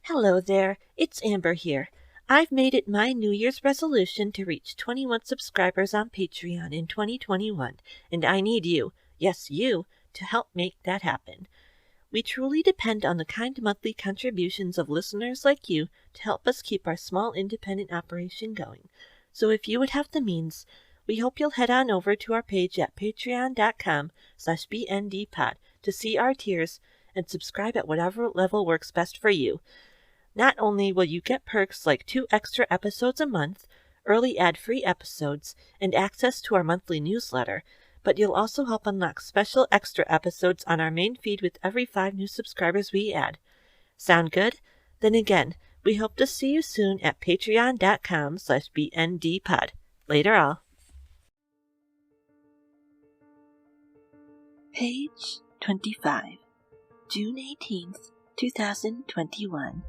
Hello there, it's Amber here. I've made it my New Year's resolution to reach 21 subscribers on Patreon in 2021, and I need you, yes you, to help make that happen. We truly depend on the kind monthly contributions of listeners like you to help us keep our small independent operation going. So if you would have the means, we hope you'll head on over to our page at patreon.com/bndpod to see our tiers and subscribe at whatever level works best for you. Not only will you get perks like 2 extra episodes a month, early ad-free episodes, and access to our monthly newsletter, but you'll also help unlock special extra episodes on our main feed with every 5 new subscribers we add. Sound good? Then again, we hope to see you soon at patreon.com/bndpod. Later all. Page 25, June 18th, 2021.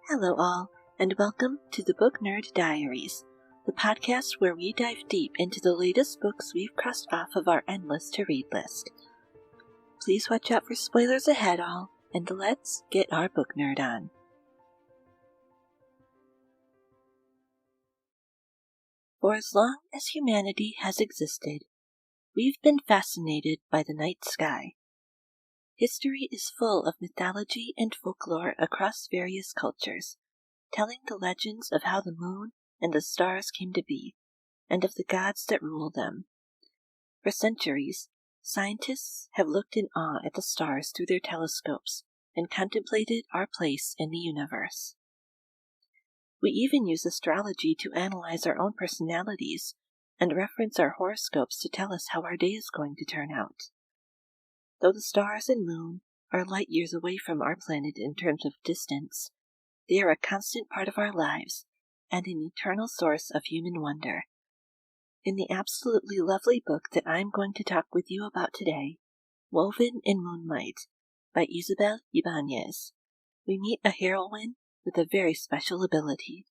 Hello all, and welcome to the Book Nerd Diaries, the podcast where we dive deep into the latest books we've crossed off of our endless to-read list. Please watch out for spoilers ahead all, and let's get our book nerd on. For as long as humanity has existed, we've been fascinated by the night sky. History is full of mythology and folklore across various cultures, telling the legends of how the moon and the stars came to be, and of the gods that rule them. For centuries, scientists have looked in awe at the stars through their telescopes and contemplated our place in the universe. We even use astrology to analyze our own personalities and reference our horoscopes to tell us how our day is going to turn out. Though the stars and moon are light years away from our planet in terms of distance, they are a constant part of our lives and an eternal source of human wonder. In the absolutely lovely book that I'm going to talk with you about today, Woven in Moonlight by Isabel Ibanez, we meet a heroine with a very special ability,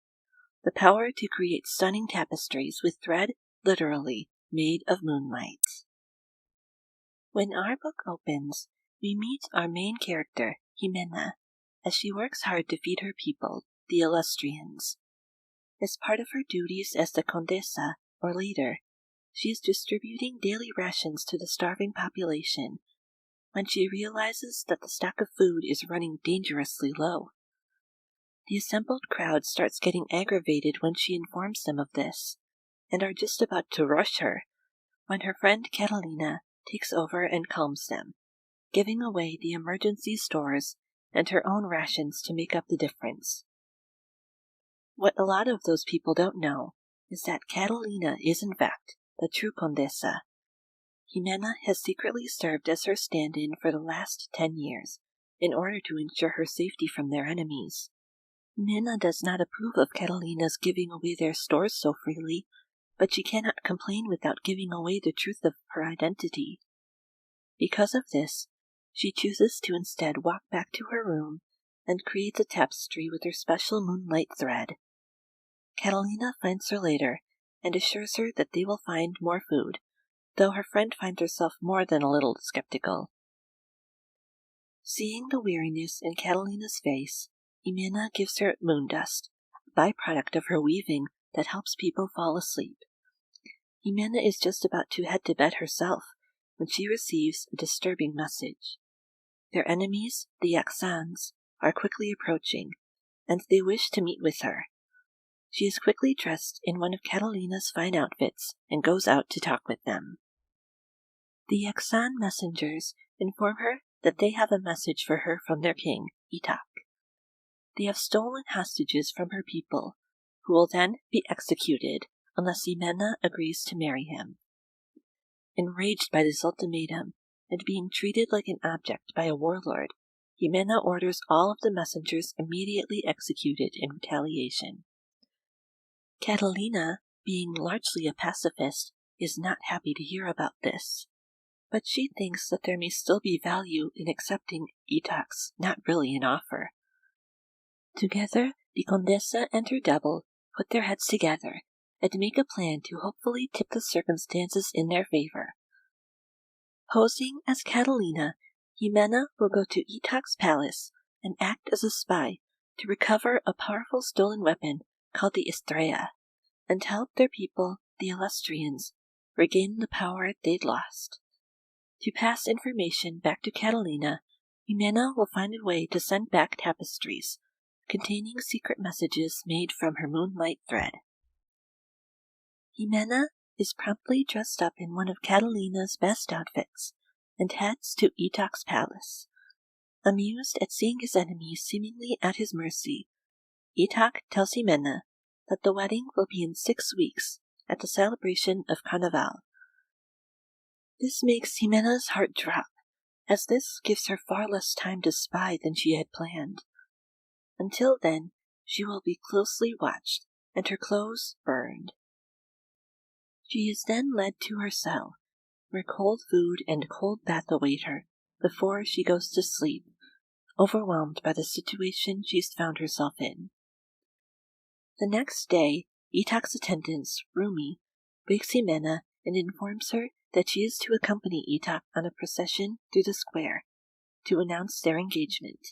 the power to create stunning tapestries with thread literally made of moonlight. When our book opens, we meet our main character, Jimena, as she works hard to feed her people, the Illustrians. As part of her duties as the Condesa, or leader, she is distributing daily rations to the starving population when she realizes that the stock of food is running dangerously low. The assembled crowd starts getting aggravated when she informs them of this, and are just about to rush her, when her friend Catalina takes over and calms them, giving away the emergency stores and her own rations to make up the difference. What a lot of those people don't know is that Catalina is in fact the true Condesa. Jimena has secretly served as her stand-in for the last 10 years in order to ensure her safety from their enemies. Jimena does not approve of Catalina's giving away their stores so freely, but she cannot complain without giving away the truth of her identity. Because of this, she chooses to instead walk back to her room and create the tapestry with her special moonlight thread. Catalina finds her later and assures her that they will find more food, though her friend finds herself more than a little skeptical. Seeing the weariness in Catalina's face, Jimena gives her moon dust, a byproduct of her weaving that helps people fall asleep. Jimena is just about to head to bed herself when she receives a disturbing message. Their enemies, the Yaxans, are quickly approaching, and they wish to meet with her. She is quickly dressed in one of Catalina's fine outfits and goes out to talk with them. The Yaxan messengers inform her that they have a message for her from their king, Itak. They have stolen hostages from her people, who will then be executed unless Jimena agrees to marry him. Enraged by this ultimatum, and being treated like an object by a warlord, Jimena orders all of the messengers immediately executed in retaliation. Catalina, being largely a pacifist, is not happy to hear about this, but she thinks that there may still be value in accepting Itak's not really an offer. Together, the Condesa and her double put their heads together and make a plan to hopefully tip the circumstances in their favor. Posing as Catalina, Jimena will go to Itak's palace and act as a spy to recover a powerful stolen weapon called the Estrella, and help their people, the Illustrians, regain the power they'd lost. To pass information back to Catalina, Jimena will find a way to send back tapestries containing secret messages made from her moonlight thread. Jimena is promptly dressed up in one of Catalina's best outfits and heads to Itac's palace. Amused at seeing his enemies seemingly at his mercy, Itac tells Jimena that the wedding will be in 6 weeks at the celebration of Carnival. This makes Jimena's heart drop, as this gives her far less time to spy than she had planned. Until then, she will be closely watched and her clothes burned. She is then led to her cell, where cold food and a cold bath await her before she goes to sleep, overwhelmed by the situation she's found herself in. The next day, Itac's attendant, Rumi, wakes Jimena and informs her that she is to accompany Itac on a procession through the square to announce their engagement.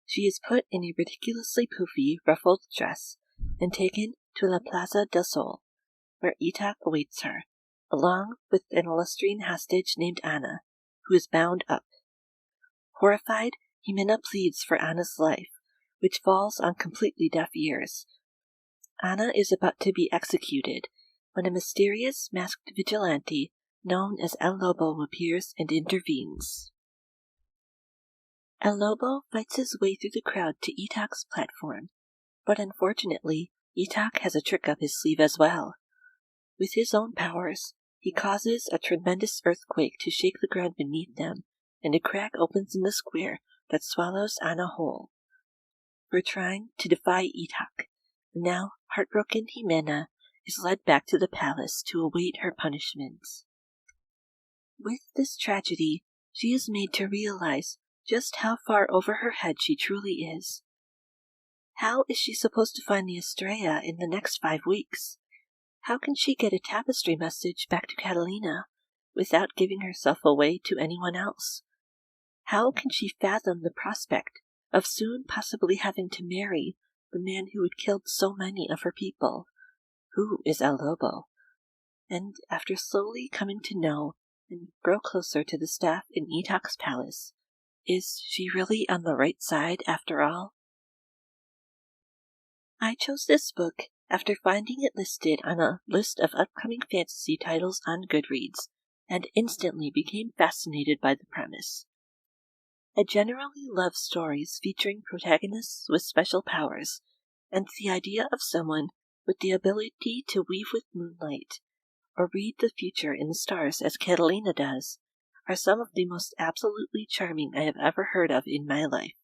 She is put in a ridiculously poofy, ruffled dress and taken to La Plaza del Sol, where Itac awaits her, along with an Illustrian hostage named Ana, who is bound up. Horrified, Jimena pleads for Ana's life, which falls on completely deaf ears. Ana is about to be executed when a mysterious masked vigilante known as El Lobo appears and intervenes. El Lobo fights his way through the crowd to Itac's platform, but unfortunately, Itac has a trick up his sleeve as well. With his own powers, he causes a tremendous earthquake to shake the ground beneath them, and a crack opens in the square that swallows Ana whole. For trying to defy Itac, the now heartbroken Jimena is led back to the palace to await her punishment. With this tragedy, she is made to realize just how far over her head she truly is. How is she supposed to find the Estrella in the next 5 weeks? How can she get a tapestry message back to Catalina without giving herself away to anyone else? How can she fathom the prospect of soon possibly having to marry the man who had killed so many of her people? Who is El Lobo? And after slowly coming to know and grow closer to the staff in Itac's palace, is she really on the right side after all? I chose this book after finding it listed on a list of upcoming fantasy titles on Goodreads, and instantly became fascinated by the premise. I generally love stories featuring protagonists with special powers, and the idea of someone with the ability to weave with moonlight, or read the future in the stars as Catalina does, are some of the most absolutely charming I have ever heard of in my life.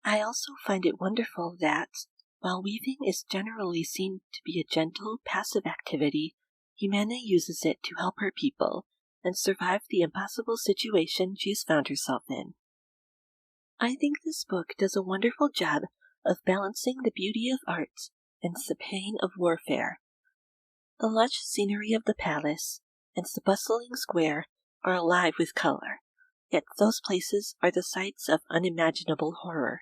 I also find it wonderful that, while weaving is generally seen to be a gentle, passive activity, Jimena uses it to help her people and survive the impossible situation she has found herself in. I think this book does a wonderful job of balancing the beauty of art and the pain of warfare. The lush scenery of the palace and the bustling square are alive with color, yet those places are the sites of unimaginable horror.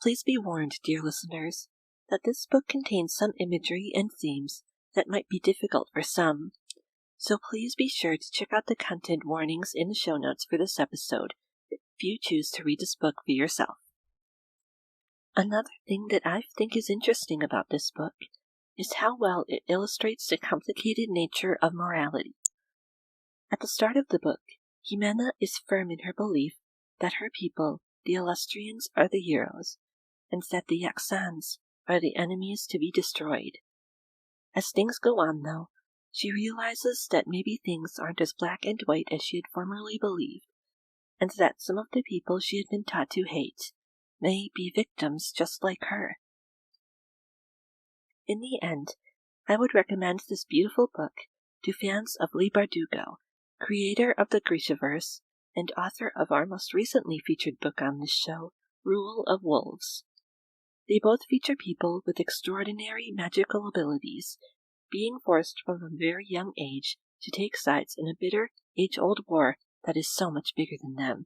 Please be warned, dear listeners, that this book contains some imagery and themes that might be difficult for some, so please be sure to check out the content warnings in the show notes for this episode if you choose to read this book for yourself. Another thing that I think is interesting about this book is how well it illustrates the complicated nature of morality. At the start of the book, Jimena is firm in her belief that her people, the Illustrians, are the heroes, and that the Yaxans are the enemies to be destroyed. As things go on, though, she realizes that maybe things aren't as black and white as she had formerly believed, and that some of the people she had been taught to hate may be victims just like her. In the end, I would recommend this beautiful book to fans of Leigh Bardugo, creator of the Grishaverse and author of our most recently featured book on this show, Rule of Wolves. They both feature people with extraordinary magical abilities, being forced from a very young age to take sides in a bitter, age-old war that is so much bigger than them.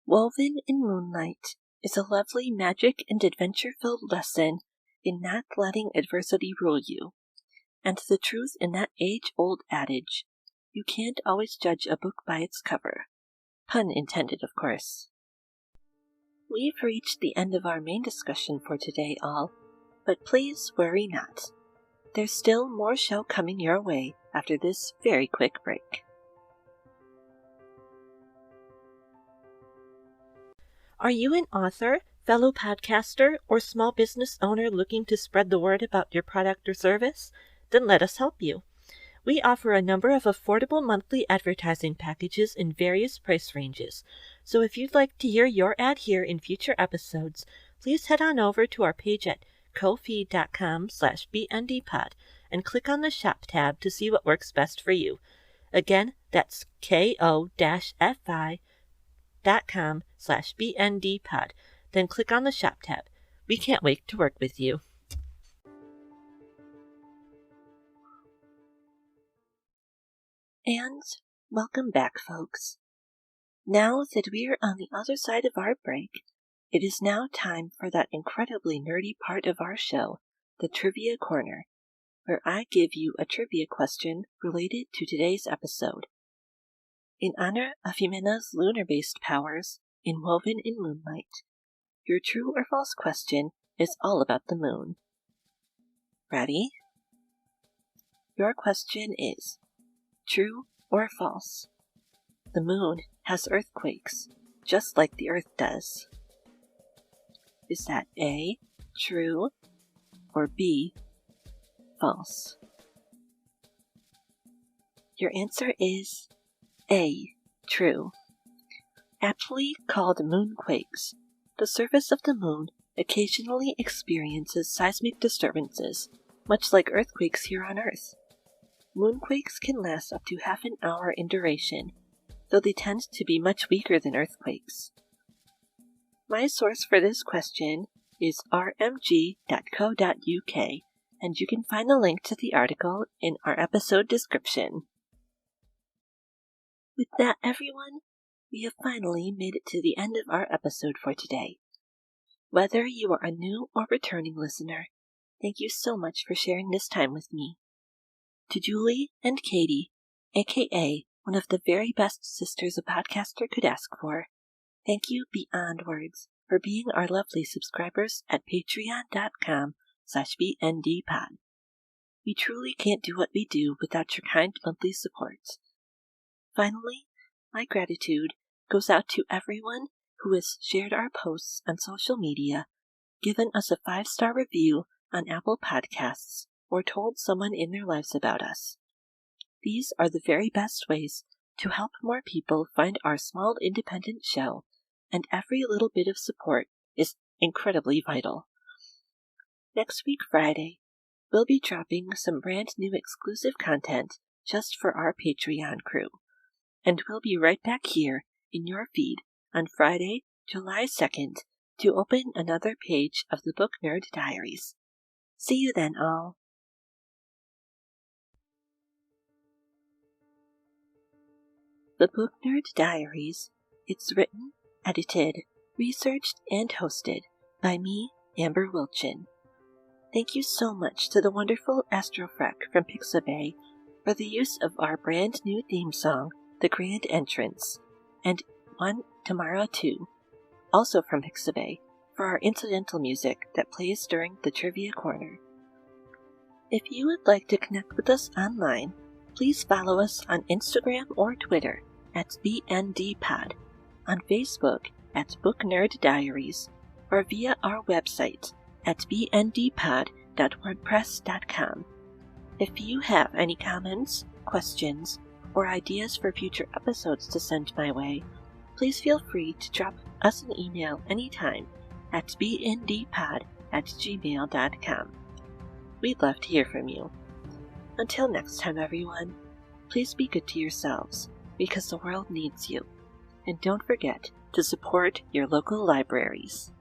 Woven in Moonlight is a lovely magic and adventure-filled lesson in not letting adversity rule you, and the truth in that age-old adage, you can't always judge a book by its cover. Pun intended, of course. We've reached the end of our main discussion for today, all, but please worry not. There's still more show coming your way after this very quick break. Are you an author, fellow podcaster, or small business owner looking to spread the word about your product or service? Then let us help you. We offer a number of affordable monthly advertising packages in various price ranges. So if you'd like to hear your ad here in future episodes, please head on over to our page at ko-fi.com/bndpod and click on the Shop tab to see what works best for you. Again, that's ko-fi.com/bndpod. Then click on the Shop tab. We can't wait to work with you. And welcome back, folks. Now that we are on the other side of our break, it is now time for that incredibly nerdy part of our show, the Trivia Corner, where I give you a trivia question related to today's episode. In honor of Jimena's lunar-based powers in Woven in Moonlight, your true or false question is all about the moon. Ready? Your question is, true or false? The moon has earthquakes, just like the Earth does. Is that A, true, or B, false? Your answer is A, true. Aptly called moonquakes, the surface of the moon occasionally experiences seismic disturbances, much like earthquakes here on Earth. Moonquakes can last up to half an hour in duration, though they tend to be much weaker than earthquakes. My source for this question is rmg.co.uk, and you can find the link to the article in our episode description. With that, everyone, we have finally made it to the end of our episode for today. Whether you are a new or returning listener, thank you so much for sharing this time with me. To Julie and Katie, aka one of the very best sisters a podcaster could ask for, thank you beyond words for being our lovely subscribers at patreon.com/bndpod. We truly can't do what we do without your kind monthly support. Finally, my gratitude goes out to everyone who has shared our posts on social media, given us a 5-star review on Apple Podcasts, or told someone in their lives about us. These are the very best ways to help more people find our small independent show, and every little bit of support is incredibly vital. Next week, Friday, we'll be dropping some brand new exclusive content just for our Patreon crew, and we'll be right back here in your feed on Friday, July 2nd, to open another page of the Book Nerd Diaries. See you then, all. The Book Nerd Diaries. It's written, edited, researched, and hosted by me, Amber Wilchin. Thank you so much to the wonderful Astrofrek from Pixabay for the use of our brand new theme song, The Grand Entrance, and One Tomorrow 2, also from Pixabay, for our incidental music that plays during the Trivia Corner. If you would like to connect with us online, please follow us on Instagram or Twitter at BNDPod, on Facebook at Book Nerd Diaries, or via our website at bndpod.wordpress.com. If you have any comments, questions, or ideas for future episodes to send my way, please feel free to drop us an email anytime at bndpod@gmail.com. We'd love to hear from you. Until next time, everyone, please be good to yourselves, because the world needs you. And don't forget to support your local libraries.